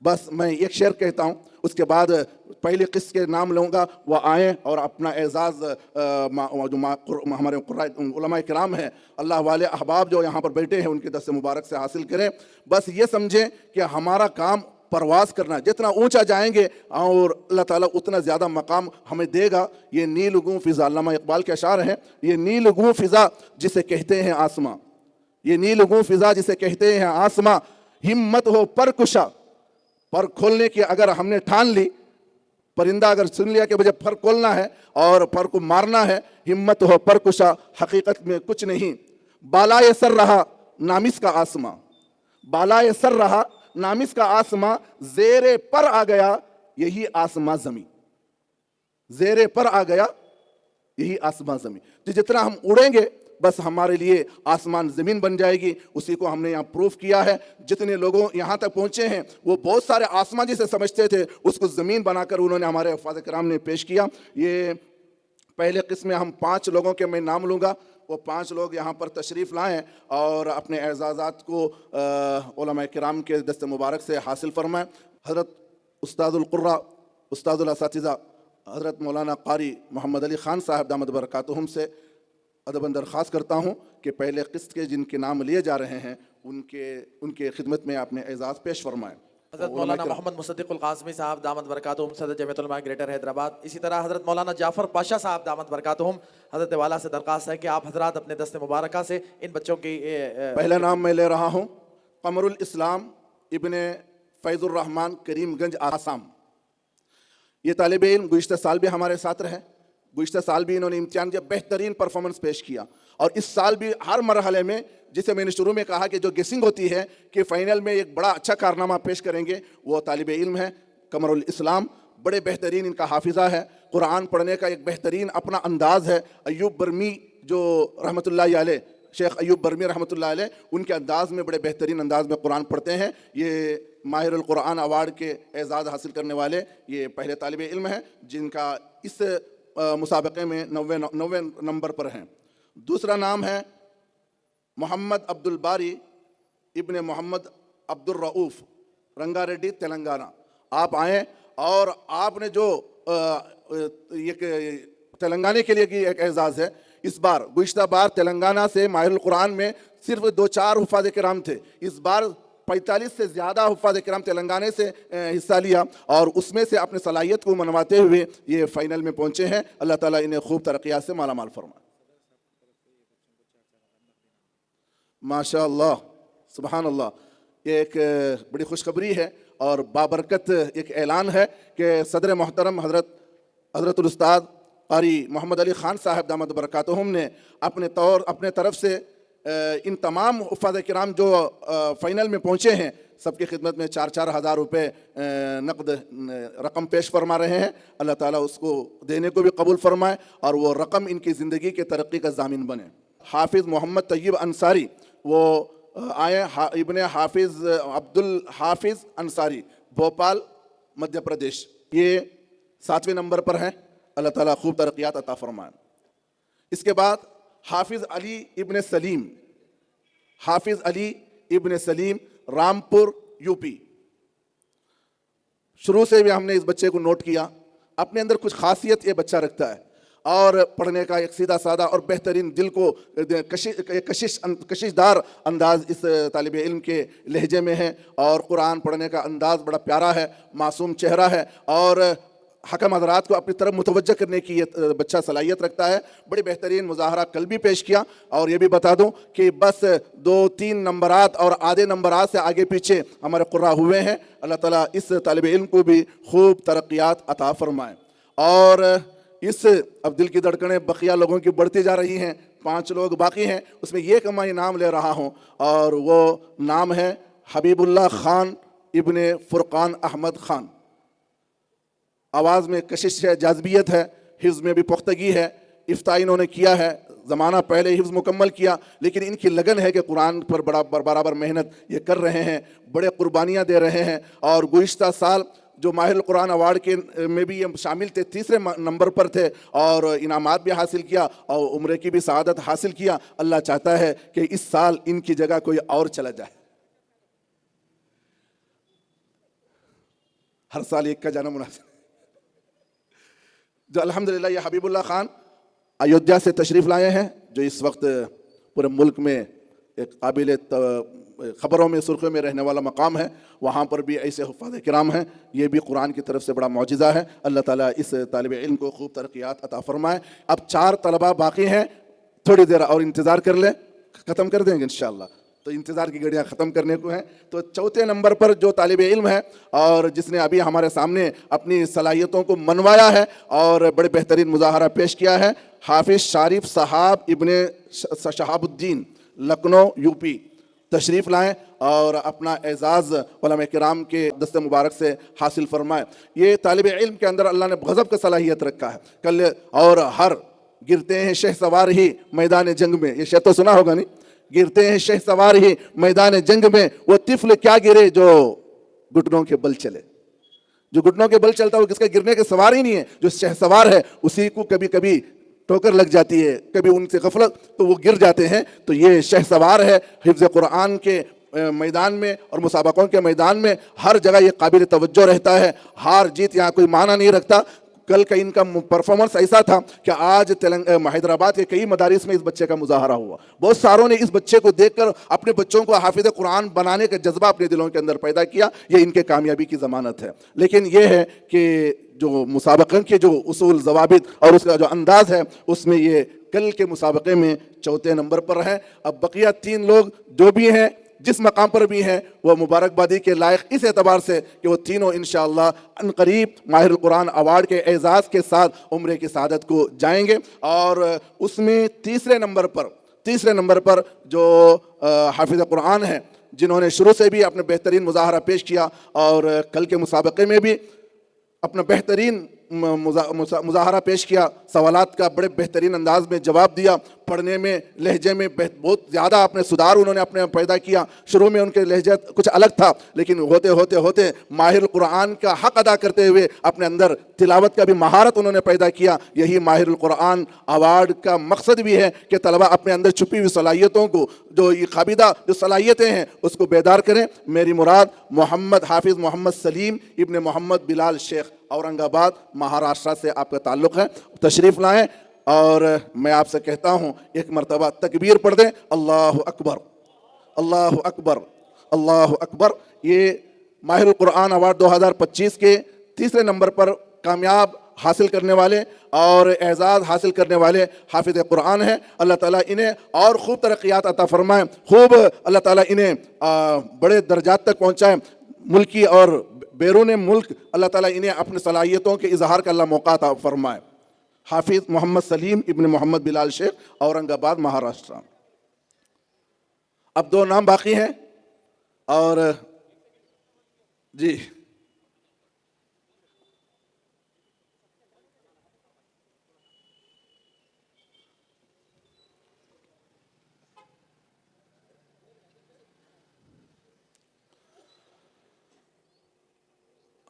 بس میں ایک شعر کہتا ہوں، اس کے بعد پہلی قسط کے نام لوں گا، وہ آئیں اور اپنا اعزاز جو ہمارے علماء کرام ہیں، اللہ والے احباب جو یہاں پر بیٹھے ہیں، ان کے دست مبارک سے حاصل کریں۔ بس یہ سمجھیں کہ ہمارا کام پرواز کرنا، جتنا اونچا جائیں گے اور اللہ تعالیٰ اتنا زیادہ مقام ہمیں دے گا۔ یہ نیل گوں فضا، علامہ اقبال کے اشعار ہیں، یہ نیل گوں فضا جسے کہتے ہیں آسماں، یہ نیل گوں فضا جسے کہتے ہیں آسماں، ہمت ہو پر کشا، پر کھولنے کی اگر ہم نے ٹھان لی، پرندہ اگر سن لیا کہ مجھے پر کھولنا ہے اور پر کو مارنا ہے، ہمت ہو پر کشا، حقیقت میں کچھ نہیں۔ بالائے سر رہا نامس کا آسماں، بالائے سر رہا نامس کا آسماں، زیر پر آ گیا یہی آسماں زمین، زیر پر آ گیا یہی آسماں زمین۔ تو جتنا ہم اڑیں گے بس ہمارے لیے آسمان زمین بن جائے گی، اسی کو ہم نے یہاں پروف کیا ہے۔ جتنے لوگوں یہاں تک پہنچے ہیں وہ بہت سارے آسمان جسے سمجھتے تھے، اس کو زمین بنا کر انہوں نے ہمارے حفاظ کرام نے پیش کیا۔ یہ پہلے قسم میں ہم 5 لوگوں کے میں نام لوں گا، وہ 5 لوگ یہاں پر تشریف لائیں اور اپنے اعزازات کو علماء کرام کے دست مبارک سے حاصل فرمائیں۔ حضرت استاد القراء، استاد الاساتذہ حضرت مولانا قاری محمد علی خان صاحب دامت برکاتہم سے ادباً درخواست کرتا ہوں کہ پہلے قسط کے جن کے نام لیے جا رہے ہیں ان کے خدمت میں اپنے اعزاز پیش فرمائیں۔ حضرت مولانا محمد مصدق القاسمی صاحب دامت برکاتہم، صدر جمعیت علماء گریٹر حیدرآباد۔ اسی طرح حضرت مولانا جعفر پاشا صاحب دامت برکاتہم، حضرت والا سے درخواست ہے کہ آپ حضرات اپنے دست مبارکہ سے ان بچوں کی پہلا نام میں لے رہا ہوں قمر الاسلام ابن فیض الرحمن کریم گنج آسام۔ یہ طالب علم گزشتہ سال بھی ہمارے ساتھ رہے، گزشتہ سال بھی انہوں نے امتحان دیا، بہترین پرفارمنس پیش کیا، اور اس سال بھی ہر مرحلے میں، جسے میں نے شروع میں کہا کہ جو گیسنگ ہوتی ہے کہ فائنل میں ایک بڑا اچھا کارنامہ پیش کریں گے، وہ طالب علم ہے قمر الاسلام۔ بڑے بہترین ان کا حافظہ ہے، قرآن پڑھنے کا ایک بہترین اپنا انداز ہے۔ ایوب برمی جو رحمۃ اللہ علیہ، شیخ ایوب برمی رحمۃ اللہ علیہ، ان کے انداز میں بڑے بہترین انداز میں قرآن پڑھتے ہیں۔ یہ ماہر القرآن ایوارڈ کے اعزاز حاصل کرنے والے یہ پہلے طالب علم ہیں جن کا اس مسابقے میں 90 نمبر پر ہیں۔ دوسرا نام ہے محمد عبد الباری ابن محمد عبد الرؤوف، رنگا ریڈی، تلنگانہ۔ آپ آئیں اور آپ نے جو تلنگانہ کے لیے ایک اعزاز ہے، اس بار گزشتہ بار تلنگانہ سے ماہر القرآن میں صرف 2-4 حفاظ کرام تھے، اس بار 45 سے زیادہ حفاظ کرام تلنگانہ سے حصہ لیا اور اس میں سے اپنے صلاحیت کو منواتے ہوئے یہ فائنل میں پہنچے ہیں۔ اللہ تعالیٰ انہیں خوب ترقیات سے مالا مال فرمائے۔ ماشاء اللہ، سبحان اللہ۔ یہ ایک بڑی خوشخبری ہے اور بابرکت ایک اعلان ہے کہ صدر محترم حضرت الاستاذ قاری محمد علی خان صاحب دامت برکاتہم نے اپنے طرف سے ان تمام حفاظ کرام جو فائنل میں پہنچے ہیں سب کی خدمت میں 4-4 ہزار روپے نقد رقم پیش فرما رہے ہیں۔ اللہ تعالیٰ اس کو دینے کو بھی قبول فرمائے اور وہ رقم ان کی زندگی کے ترقی کا ضامن بنے۔ حافظ محمد طیب انصاری، وہ آئے، ابن حافظ عبد الحافظ انصاری، بھوپال مدھیہ پردیش، یہ 7ویں نمبر پر ہیں۔ اللہ تعالیٰ خوب ترقیات عطا فرمائے۔ اس کے بعد حافظ علی ابن سلیم، حافظ علی ابن سلیم، رامپور، یو پی۔ شروع سے بھی ہم نے اس بچے کو نوٹ کیا، اپنے اندر کچھ خاصیت یہ بچہ رکھتا ہے اور پڑھنے کا ایک سیدھا سادہ اور بہترین دل کو کشش دار انداز اس طالب علم کے لہجے میں ہے اور قرآن پڑھنے کا انداز بڑا پیارا ہے، معصوم چہرہ ہے اور حکم حضرات کو اپنی طرف متوجہ کرنے کی یہ بچہ صلاحیت رکھتا ہے۔ بڑی بہترین مظاہرہ کل بھی پیش کیا اور یہ بھی بتا دوں کہ بس 2-3 نمبرات اور آدھے نمبرات سے آگے پیچھے ہمارے قرآ ہوئے ہیں۔ اللہ تعالیٰ اس طالب علم کو بھی خوب ترقیات عطا فرمائے۔ اور اس اب دل کی دھڑکنیں بقیہ لوگوں کی بڑھتی جا رہی ہیں، 5 لوگ باقی ہیں، اس میں یہ کہ میں نام لے رہا ہوں اور وہ نام ہے حبیب اللہ خان ابن فرقان احمد خان۔ آواز میں کشش ہے، جاذبیت ہے، حفظ میں بھی پختگی ہے، افتاء انہوں نے کیا ہے، زمانہ پہلے حفظ مکمل کیا، لیکن ان کی لگن ہے کہ قرآن پر برابر محنت یہ کر رہے ہیں، بڑے قربانیاں دے رہے ہیں۔ اور گزشتہ سال جو ماہر القرآن ایوارڈ کے میں بھی یہ شامل تھے، 3 نمبر پر تھے اور انعامات بھی حاصل کیا اور عمرے کی بھی سعادت حاصل کیا۔ اللہ چاہتا ہے کہ اس سال ان کی جگہ کوئی اور چلا جائے۔ ہر سال ایک کا جانا مناسب، جو الحمدللہ یہ حبیب اللہ خان ایودھیا سے تشریف لائے ہیں، جو اس وقت پورے ملک میں ایک قابل خبروں میں سرخیوں میں رہنے والا مقام ہے، وہاں پر بھی ایسے حفاظ کرام ہیں، یہ بھی قرآن کی طرف سے بڑا معجزہ ہے۔ اللہ تعالیٰ اس طالب علم کو خوب ترقیات عطا فرمائے۔ اب 4 طلبہ باقی ہیں، تھوڑی دیر اور انتظار کر لیں، ختم کر دیں گے انشاءاللہ، تو انتظار کی گھڑیاں ختم کرنے کو ہیں۔ تو 4تھے نمبر پر جو طالب علم ہے اور جس نے ابھی ہمارے سامنے اپنی صلاحیتوں کو منوایا ہے اور بڑے بہترین مظاہرہ پیش کیا ہے، حافظ شارف صاحب ابن شہاب الدین، لکھنؤ یو پی، تشریف لائیں اور اپنا اعزاز علماء کرام کے دست مبارک سے حاصل فرمائیں۔ یہ طالب علم کے اندر اللہ نے غضب کا صلاحیت رکھا ہے، کل اور ہر گرتے ہیں شہ سوار ہی میدان جنگ میں، یہ شہ تو سنا ہوگا نہیں، گرتے ہیں شہ سوار ہی میدان جنگ میں، وہ طفل کیا گرے جو گھٹنوں کے بل چلے۔ جو گھٹنوں کے بل چلتا ہے وہ کس کا گرنے کے سوار ہی نہیں ہے، جو شہ سوار ہے اسی کو کبھی کبھی ٹوکر لگ جاتی ہے، کبھی ان سے غفلت تو وہ گر جاتے ہیں۔ تو یہ شہ سوار ہے حفظ قرآن کے میدان میں اور مسابقوں کے میدان میں، ہر جگہ یہ قابل توجہ رہتا ہے، ہار جیت یہاں کوئی معنی نہیں رکھتا۔ کل کا ان کا پرفارمنس ایسا تھا کہ آج حیدرآباد کے کئی مدارس میں اس بچے کا مظاہرہ ہوا، بہت ساروں نے اس بچے کو دیکھ کر اپنے بچوں کو حافظ قرآن بنانے کا جذبہ اپنے دلوں کے اندر پیدا کیا، یہ ان کے کامیابی کی ضمانت ہے۔ لیکن یہ ہے کہ جو مسابقہ کے جو اصول ضوابط اور اس کا جو انداز ہے، اس میں یہ کل کے مسابقے میں 4تھے نمبر پر ہیں۔ اب بقیہ 3 لوگ جو بھی ہیں، جس مقام پر بھی ہیں، وہ مبارکبادی کے لائق اس اعتبار سے کہ وہ تینوں انشاءاللہ عنقریب ماہر القرآن ایوارڈ کے اعزاز کے ساتھ عمرے کی سعادت کو جائیں گے۔ اور اس میں تیسرے نمبر پر جو حافظ قرآن ہیں، جنہوں نے شروع سے بھی اپنے بہترین مظاہرہ پیش کیا اور کل کے مسابقے میں بھی اپنا بہترین مظاہرہ پیش کیا، سوالات کا بڑے بہترین انداز میں جواب دیا، پڑھنے میں لہجے میں بہت زیادہ اپنے سدھار انہوں نے اپنے پیدا کیا۔ شروع میں ان کے لہجہ کچھ الگ تھا، لیکن ہوتے ماہر القرآن کا حق ادا کرتے ہوئے اپنے اندر تلاوت کا بھی مہارت انہوں نے پیدا کیا۔ یہی ماہر القرآن ایوارڈ کا مقصد بھی ہے کہ طلبہ اپنے اندر چھپی ہوئی صلاحیتوں کو، جو یہ خابیدہ جو صلاحیتیں ہیں، اس کو بیدار کریں۔ میری مراد حافظ محمد سلیم ابن محمد بلال شیخ، اورنگ آباد، مہاراشٹرا سے آپ کا تعلق ہے، تشریف لائیں اور میں آپ سے کہتا ہوں ایک مرتبہ تکبیر پڑھ دیں، اللہ اکبر، اللہ اکبر، اللہ اکبر۔ یہ ماہر القرآن ایوارڈ 2025 کے 3 نمبر پر کامیاب حاصل کرنے والے اور اعزاز حاصل کرنے والے حافظ قرآن ہیں۔ اللہ تعالیٰ انہیں اور خوب ترقیات عطا فرمائیں، خوب اللہ تعالیٰ انہیں بڑے درجات تک پہنچائیں، ملکی اور بیرون ملک اللہ تعالیٰ انہیں اپنے صلاحیتوں کے اظہار کا اللہ موقع عطا فرمائے۔ حافظ محمد سلیم ابن محمد بلال شیخ، اورنگ آباد، مہاراشٹرا۔ اب 2 نام باقی ہیں اور جی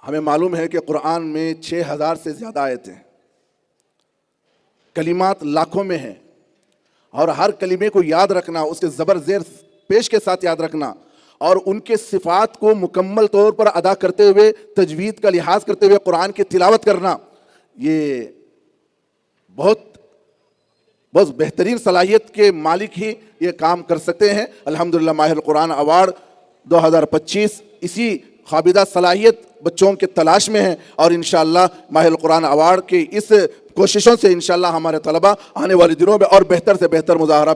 ہمیں معلوم ہے کہ قرآن میں 6000 سے زیادہ آیتیں ہیں، کلمات لاکھوں میں ہیں، اور ہر کلمے کو یاد رکھنا، اس کے زبر زیر پیش کے ساتھ یاد رکھنا اور ان کے صفات کو مکمل طور پر ادا کرتے ہوئے، تجوید کا لحاظ کرتے ہوئے قرآن کی تلاوت کرنا، یہ بہت بہترین صلاحیت کے مالک ہی یہ کام کر سکتے ہیں۔ الحمدللہ ماہر القرآن ایوارڈ 2025 اسی خابیدہ صلاحیت بچوں کے تلاش میں ہے، اور انشاءاللہ ماہر القرآن ایوارڈ کی اس کوششوں سے انشاءاللہ ہمارے طلبہ آنے والے دنوں میں اور بہتر سے بہتر مظاہرہ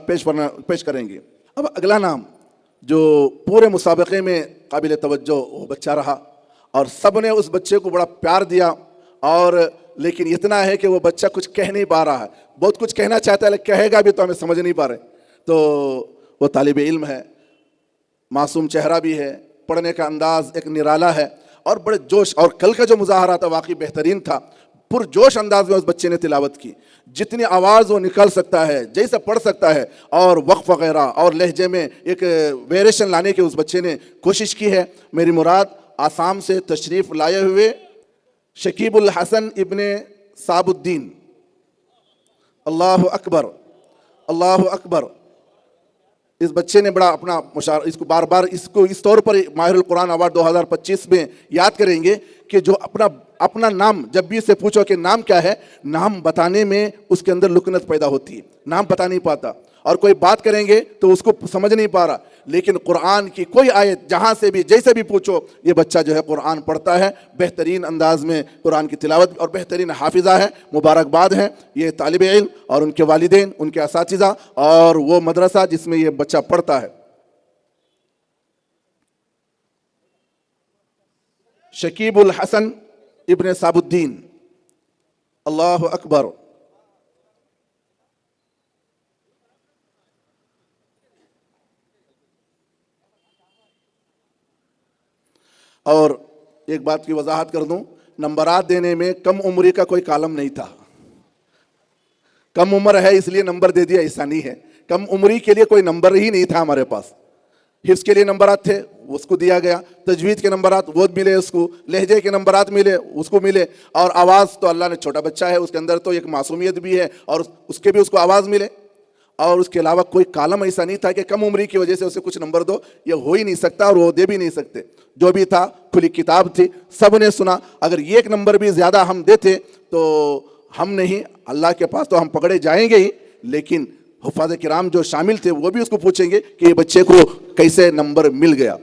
پیش کریں گے۔ اب اگلا نام جو پورے مسابقے میں قابل توجہ وہ بچہ رہا، اور سب نے اس بچے کو بڑا پیار دیا، اور لیکن اتنا ہے کہ وہ بچہ کچھ کہہ نہیں پا رہا ہے، بہت کچھ کہنا چاہتا ہے لیکن کہے گا بھی تو ہمیں سمجھ نہیں پا رہے۔ تو وہ طالب علم ہے، معصوم چہرہ بھی ہے، پڑھنے کا انداز ایک نرالا ہے، اور بڑے جوش، اور کل کا جو مظاہرہ تھا واقعی بہترین تھا، پرجوش انداز میں اس بچے نے تلاوت کی، جتنی آواز وہ نکال سکتا ہے، جیسا پڑھ سکتا ہے، اور وقف وغیرہ اور لہجے میں ایک ویریشن لانے کی اس بچے نے کوشش کی ہے۔ میری مراد آسام سے تشریف لائے ہوئے شکیب الحسن ابن صاب الدین، اللہ اکبر، اللہ اکبر۔ اس بچے نے بڑا اپنا اس کو بار بار اس طور پر ماہر القرآن ایوارڈ 2025 میں یاد کریں گے کہ جو اپنا نام جب بھی سے پوچھو کہ نام کیا ہے، نام بتانے میں اس کے اندر لکنت پیدا ہوتی ہے، نام بتا نہیں پاتا، اور کوئی بات کریں گے تو اس کو سمجھ نہیں پا رہا۔ لیکن قرآن کی کوئی آیت جہاں سے بھی جیسے بھی پوچھو، یہ بچہ جو ہے قرآن پڑھتا ہے، بہترین انداز میں قرآن کی تلاوت، اور بہترین حافظہ ہے۔ مبارکباد ہے یہ طالب علم اور ان کے والدین، ان کے اساتذہ اور وہ مدرسہ جس میں یہ بچہ پڑھتا ہے۔ شکیب الحسن ابن صاب الدین، اللہ اکبر۔ اور ایک بات کی وضاحت کر دوں، نمبرات دینے میں کم عمری کا کوئی کالم نہیں تھا۔ کم عمر ہے اس لیے نمبر دے دیا، ایسا نہیں ہے۔ کم عمری کے لیے کوئی نمبر ہی نہیں تھا ہمارے پاس۔ حفظ کے لیے نمبرات تھے، اس کو دیا گیا، تجوید کے نمبرات وہ ملے اس کو، لہجے کے نمبرات ملے اس کو ملے، اور آواز تو اللہ نے، چھوٹا بچہ ہے اس کے اندر تو ایک معصومیت بھی ہے، اور اس کے بھی اس کو آواز ملے۔ اور اس کے علاوہ کوئی کالم ایسا نہیں تھا کہ کم عمری کی وجہ سے اسے کچھ نمبر دو، یہ ہو ہی نہیں سکتا اور وہ دے بھی نہیں سکتے۔ جو بھی تھا کھلی کتاب تھی، سب نے سنا۔ اگر ایک نمبر بھی زیادہ ہم دیتے تو ہم نہیں، اللہ کے پاس تو ہم پکڑے جائیں گے ہی، لیکن حفاظ کرام جو شامل تھے وہ بھی اس کو پوچھیں گے کہ یہ بچے کو کیسے نمبر مل گیا۔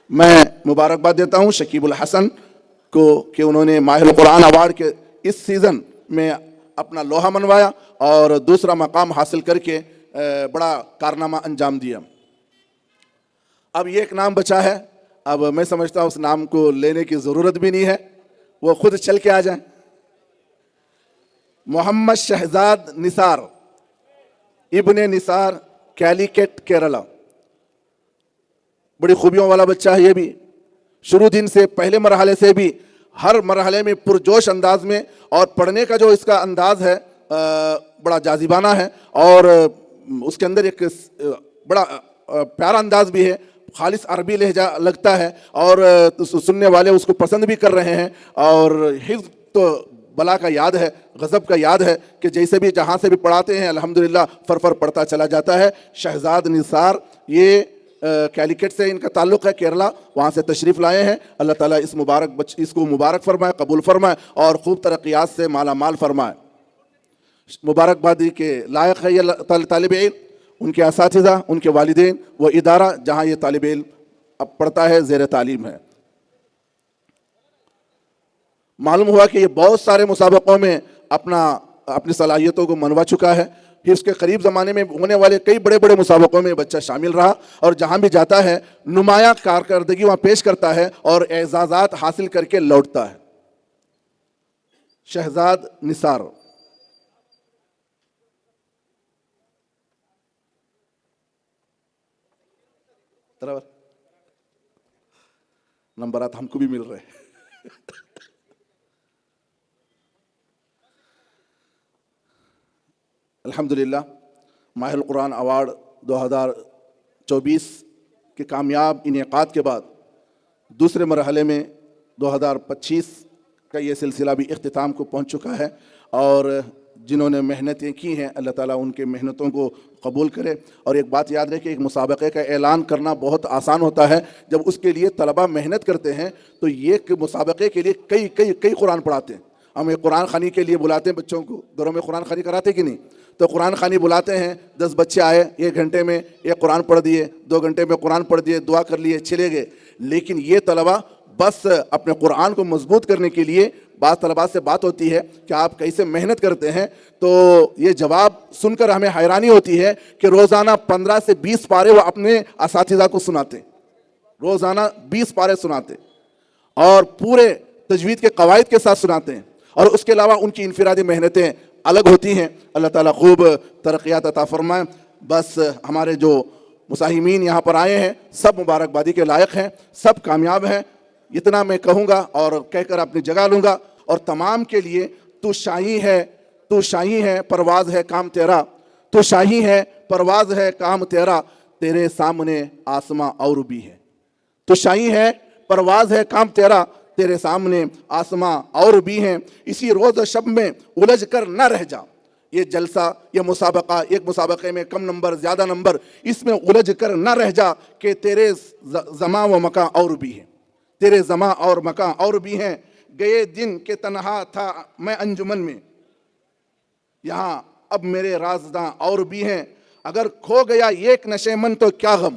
میں مبارکباد دیتا ہوں شکیب الحسن کو کہ انہوں نے ماہر القرآن ایوارڈ کے اس سیزن میں اپنا لوہا منوایا اور دوسرا مقام حاصل کر کے بڑا کارنامہ انجام دیا۔ اب یہ ایک نام بچا ہے، اب میں سمجھتا ہوں اس نام کو لینے کی ضرورت بھی نہیں ہے، وہ خود چل کے آ جائیں۔ محمد شہزاد نثار ابن نثار، کیلیکٹ، کیرلا۔ بڑی خوبیوں والا بچہ ہے یہ بھی، شروع دن سے، پہلے مرحلے سے بھی ہر مرحلے میں پرجوش انداز میں، اور پڑھنے کا جو اس کا انداز ہے بڑا جاذبانہ ہے، اور اس کے اندر ایک بڑا پیارا انداز بھی ہے، خالص عربی لہجہ لگتا ہے، اور سننے والے اس کو پسند بھی کر رہے ہیں، اور حفظ تو بلا کا یاد ہے، غضب کا یاد ہے کہ جیسے بھی جہاں سے بھی پڑھاتے ہیں الحمدللہ فرفر پڑھتا چلا جاتا ہے۔ شہزاد نثار، یہ کیلیکٹ سے ان کا تعلق ہے، کیرلا، وہاں سے تشریف لائے ہیں۔ اللہ تعالیٰ اس کو مبارک فرمائے، قبول فرمائے، اور خوب ترقیات سے مالا مال فرمائے۔ مبارکبادی کے لائق ہے یہ طالب علم، ان کے اساتذہ، ان کے والدین، وہ ادارہ جہاں یہ طالب علم اب پڑھتا ہے، زیر تعلیم ہے۔ معلوم ہوا کہ یہ بہت سارے مسابقوں میں اپنی صلاحیتوں کو منوا چکا ہے۔ پھر اس کے قریب زمانے میں ہونے والے کئی بڑے بڑے مسابقوں میں بچہ شامل رہا، اور جہاں بھی جاتا ہے نمایاں کارکردگی وہاں پیش کرتا ہے اور اعزازات حاصل کر کے لوٹتا ہے۔ شہزاد نثار۔ نمبرات ہم کو بھی مل رہے ہیں۔ الحمدللہ ماہر القرآن ایوارڈ 2024 کے کامیاب انعقاد کے بعد دوسرے مرحلے میں 2025 کا یہ سلسلہ بھی اختتام کو پہنچ چکا ہے، اور جنہوں نے محنتیں کی ہیں اللہ تعالیٰ ان کے محنتوں کو قبول کرے۔ اور ایک بات یاد رہے کہ ایک مسابقے کا اعلان کرنا بہت آسان ہوتا ہے، جب اس کے لیے طلبہ محنت کرتے ہیں تو یہ مسابقے کے لیے کئی قرآن پڑھاتے ہیں۔ ہم ایک قرآن خوانی کے لیے بلاتے ہیں بچوں کو، گھروں میں قرآن خوانی کراتے کہ نہیں؟ تو قرآن خوانی بلاتے ہیں، 10 بچے آئے، 1 گھنٹے میں ایک قرآن پڑھ دیے، 2 گھنٹے میں قرآن پڑھ دیے، دعا کر لیے، چلے گئے۔ لیکن یہ طلبہ بس اپنے قرآن کو مضبوط کرنے کے لیے، بعض طلباء سے بات ہوتی ہے کہ آپ کیسے محنت کرتے ہیں، تو یہ جواب سن کر ہمیں حیرانی ہوتی ہے کہ روزانہ 15 سے 20 پارے وہ اپنے اساتذہ کو سناتے، روزانہ 20 پارے سناتے، اور پورے تجوید کے قواعد کے ساتھ سناتے ہیں، اور اس کے علاوہ ان کی انفرادی محنتیں الگ ہوتی ہیں۔ اللہ تعالیٰ خوب ترقیات عطا فرمائے۔ بس ہمارے جو مساہمین یہاں پر آئے ہیں سب مبارکبادی کے لائق ہیں، سب کامیاب ہیں، اتنا میں کہوں گا اور کہہ کر اپنی جگہ لوں گا۔ اور تمام کے لیے تو شاہی ہے پرواز ہے کام تیرا، تو شاہی ہے پرواز ہے کام تیرا، تیرے سامنے آسماں اور بھی ہے۔ تو شاہی ہے پرواز ہے کام تیرا، تیرے سامنے آسماں اور بھی ہیں، اسی روز و شب میں الجھ کر نہ رہ جا۔ یہ جلسہ، یہ مسابقہ، ایک مسابقے میں کم نمبر زیادہ نمبر، اس میں الجھ کر نہ رہ جا کہ تیرے زمان و مکان اور بھی ہیں، تیرے زماں اور مکان اور بھی ہیں، گئے دن کے تنہا تھا میں انجمن میں، یہاں اب میرے رازداں اور بھی ہیں، اگر کھو گیا ایک نشے من تو کیا غم۔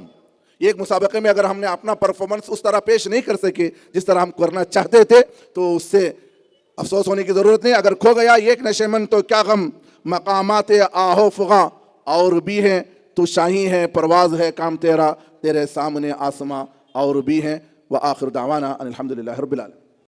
ایک مسابقے میں اگر ہم نے اپنا پرفارمنس اس طرح پیش نہیں کر سکے جس طرح ہم کرنا چاہتے تھے تو اس سے افسوس ہونے کی ضرورت نہیں، اگر کھو گیا ایک نشے من تو کیا غم، مقامات آہو فغاں اور بھی ہیں، تو شاہی ہے پرواز ہے کام تیرا، تیرے سامنے آسماں اور بھی ہیں۔ وآخر دعوانا ان الحمدللہ رب العالمین۔